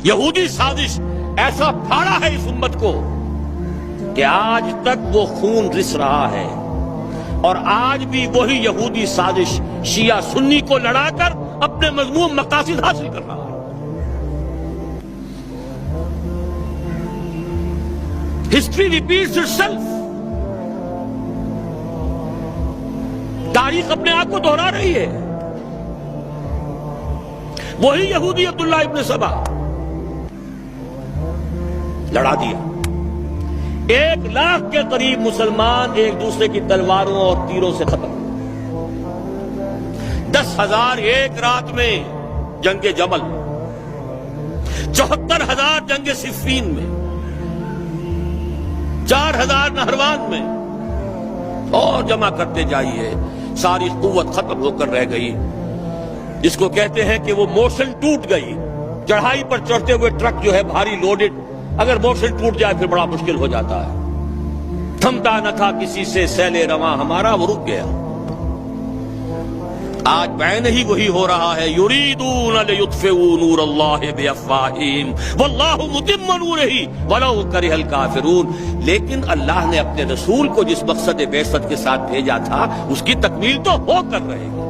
یہودی سازش ایسا پھاڑا ہے اس امت کو کہ آج تک وہ خون رس رہا ہے، اور آج بھی وہی یہودی سازش شیعہ سنی کو لڑا کر اپنے مذموم مقاصد حاصل کر رہا ہے۔ ہسٹری ریپیٹس اٹسیلف، تاریخ اپنے آپ کو دہرا رہی ہے۔ وہی یہودی عبداللہ ابن سبا لڑا دیا، 1,00,000 کے قریب مسلمان ایک دوسرے کی تلواروں اور تیروں سے ختم، 10,000 ایک رات میں جنگ جمل، 74,000 جنگ صفین میں، 4,000 نہروان میں، اور جمع کرتے جائیے، ساری قوت ختم ہو کر رہ گئی۔ جس کو کہتے ہیں کہ وہ موشن ٹوٹ گئی، چڑھائی پر چڑھتے ہوئے ٹرک جو ہے بھاری لوڈڈ، اگر موشن ٹوٹ جائے پھر بڑا مشکل ہو جاتا ہے۔ تھمتا نہ تھا کسی سے سیل رواں ہمارا، وہ رک گیا۔ آج بعین ہی وہی ہو رہا ہے، یریدون لیطفئوا نور اللہ بافواہہم واللہ متم نورہ ولو کرہ الکافرون۔ لیکن اللہ نے اپنے رسول کو جس مقصد بعثت کے ساتھ بھیجا تھا اس کی تکمیل تو ہو کر رہے گی۔